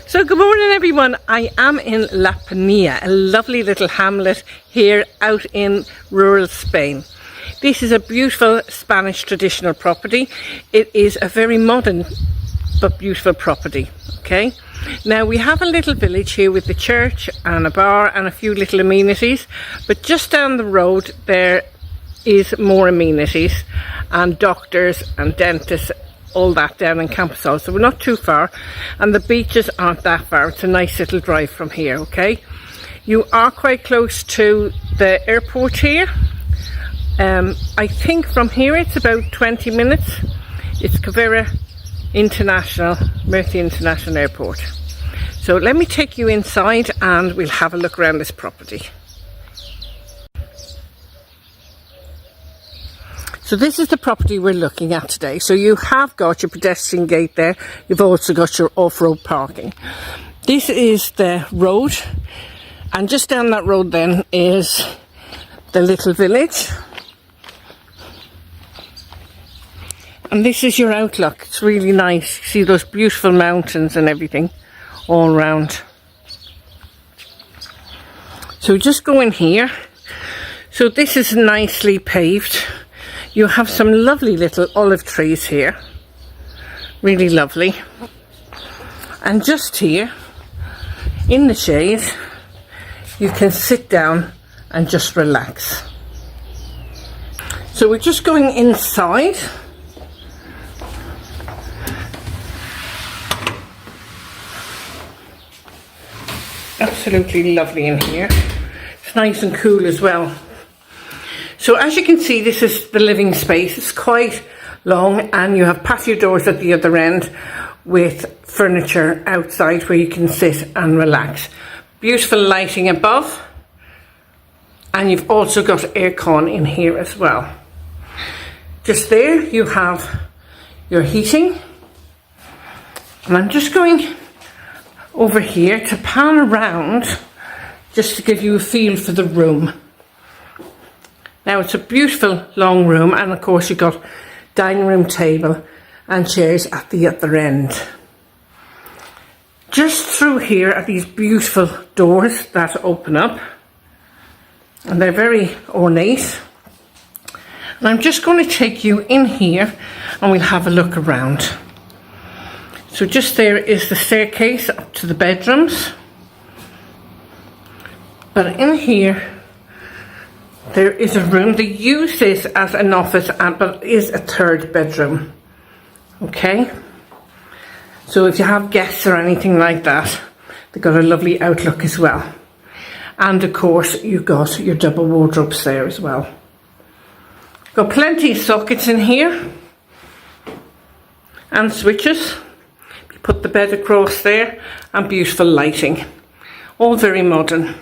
So good morning everyone, I am in La Pinilla, a lovely little hamlet here out in rural Spain. This is a beautiful Spanish traditional property. It is a very modern but beautiful property, okay? Now we have a little village here with the church and a bar and a few little amenities, but just down the road there is more amenities and doctors and dentists, all that down in Campusol, so we're not too far, and the beaches aren't that far. It's a nice little drive from here, okay? You are quite close to the airport here. I think from here it's about 20 minutes. It's Cavera International, Murcia International Airport. So let me take you inside and we'll have a look around this property. So this is the property we're looking at today. So you have got your pedestrian gate there. You've also got your off-road parking. This is the road, and just down that road then is the little village. And this is your outlook. It's really nice. See those beautiful mountains and everything all around. So just go in here. So this is nicely paved. You have some lovely little olive trees here, really lovely. And just here, in the shade, you can sit down and just relax. So we're just going inside. Absolutely lovely in here. It's nice and cool as well. So as you can see, this is the living space. It's quite long and you have patio doors at the other end with furniture outside where you can sit and relax. Beautiful lighting above, and you've also got aircon in here as well. Just there you have your heating, and I'm just going over here to pan around just to give you a feel for the room. Now it's a beautiful long room, and of course you've got dining room table and chairs at the other end. Just through here are these beautiful doors that open up, and they're very ornate. And I'm just going to take you in here and we'll have a look around. So just there is the staircase up to the bedrooms. But in here there is a room. They use this as an office, but it is a third bedroom. Okay? So if you have guests or anything like that, they've got a lovely outlook as well. And of course, you've got your double wardrobes there as well. Got plenty of sockets in here. And switches. You put the bed across there, and beautiful lighting. All very modern.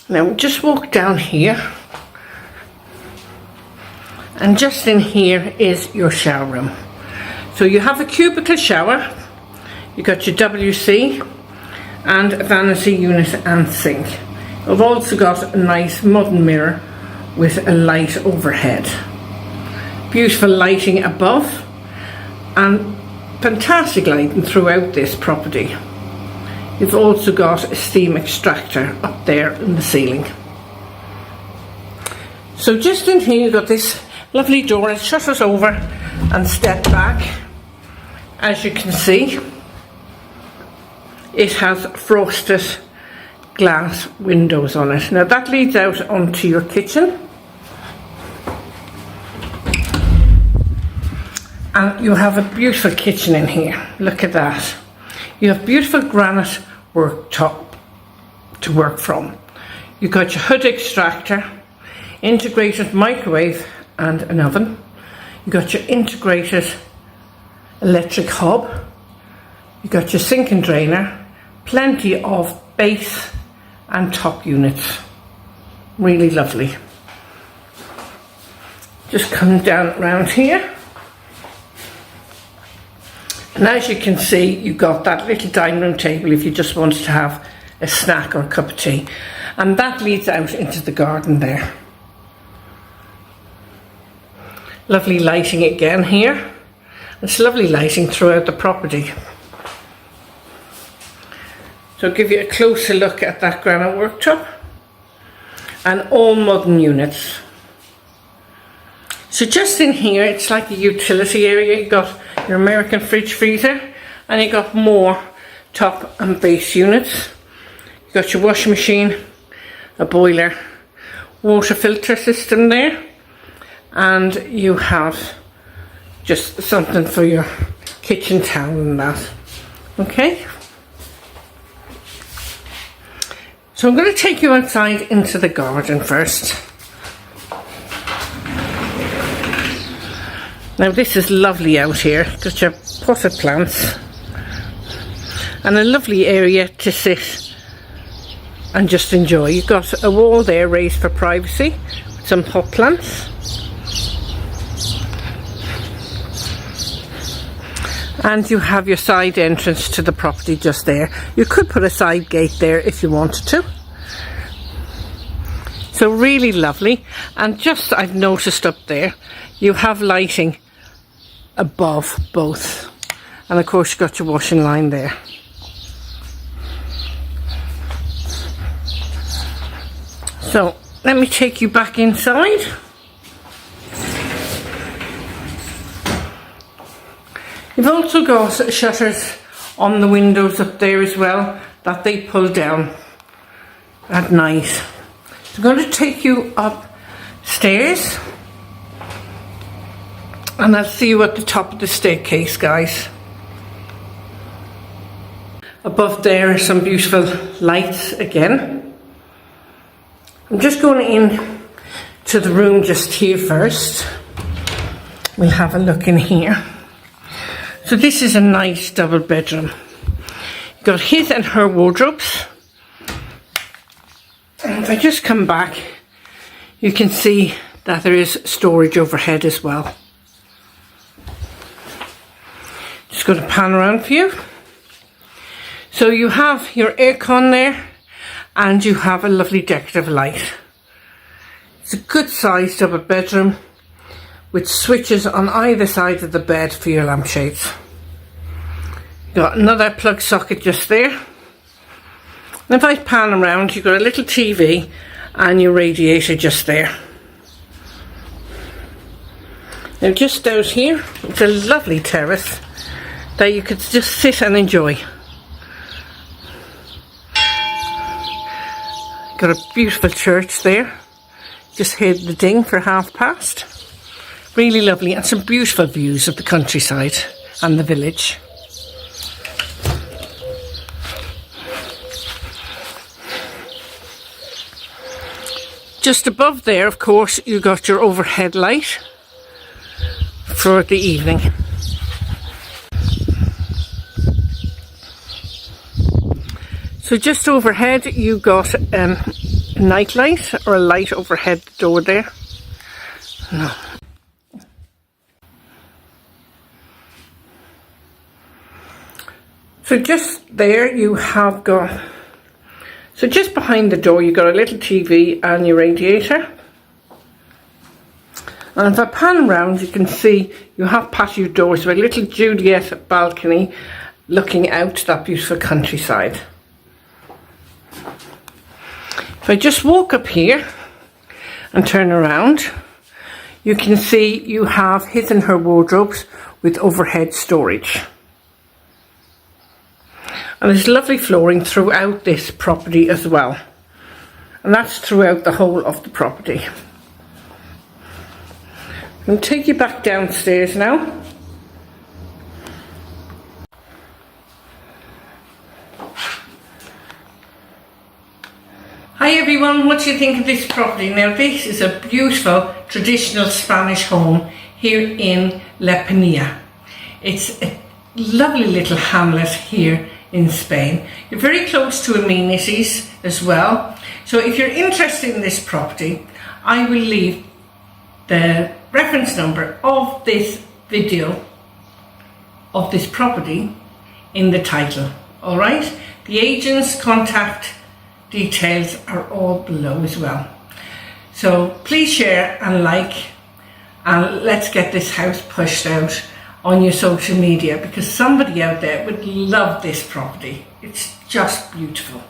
Now just walk down here, and just in here is your shower room. So you have a cubicle shower, you got your WC and a vanity unit and sink. You've also got a nice modern mirror with a light overhead. Beautiful lighting above and fantastic lighting throughout this property. You've also got a steam extractor up there in the ceiling. So just in here you've got this lovely door, and shut it over and step back. As you can see, it has frosted glass windows on it. Now that leads out onto your kitchen. And you have a beautiful kitchen in here. Look at that. You have beautiful granite worktop to work from. You've got your hood extractor, integrated microwave and an oven. You've got your integrated electric hob. You've got your sink and drainer, plenty of base and top units. Really lovely. Just come down around here. And as you can see, you've got that little dining room table if you just wanted to have a snack or a cup of tea. And that leads out into the garden there. Lovely lighting again here. It's lovely lighting throughout the property. So I'll give you a closer look at that granite worktop. And all modern units. So just in here, it's like a utility area. You've got your American fridge freezer, and you've got more top and base units. You've got your washing machine, a boiler, water filter system there, and you have just something for your kitchen towel and that. Okay. So I'm going to take you outside into the garden first. Now this is lovely out here. Got your potted plants and a lovely area to sit and just enjoy. You've got a wall there raised for privacy with some hot plants. And you have your side entrance to the property just there. You could put a side gate there if you wanted to. So really lovely. And just I've noticed up there, you have lighting above both. And of course you've got your washing line there. So let me take you back inside. You've also got shutters on the windows up there as well that they pull down at night. So I'm going to take you upstairs and I'll see you at the top of the staircase, guys. Above there are some beautiful lights again. I'm just going in to the room just here first. We'll have a look in here. So this is a nice double bedroom. You've got his and her wardrobes. And if I just come back, you can see that there is storage overhead as well. Just going to pan around for you. So you have your aircon there and you have a lovely decorative light. It's a good sized double bedroom with switches on either side of the bed for your lampshades. Got another plug socket just there. And if I pan around, you've got a little TV and your radiator just there. Now just out here, it's a lovely terrace that you could just sit and enjoy. Got a beautiful church there. Just heard the ding for past. Really lovely, and some beautiful views of the countryside and the village. Just above there, of course, you got your overhead light for the evening. So just overhead, you got a night light or a light overhead door there. No. So just there you have got, so just behind the door you got a little TV and your radiator. And if I pan around you can see you have patio doors with a little Juliet balcony looking out to that beautiful countryside. If I just walk up here and turn around, you can see you have his and her wardrobes with overhead storage. And there's lovely flooring throughout this property as well. And that's throughout the whole of the property. I'm going to take you back downstairs now. Hi everyone, what do you think of this property? Now this is a beautiful traditional Spanish home here in La Pinilla. It's a lovely little hamlet here in Spain. You're very close to amenities as well. So if you're interested in this property, I will leave the reference number of this video of this property in the title. Alright? The agent's contact details are all below as well. So please share and like, and let's get this house pushed out on your social media, because somebody out there would love this property. It's just beautiful.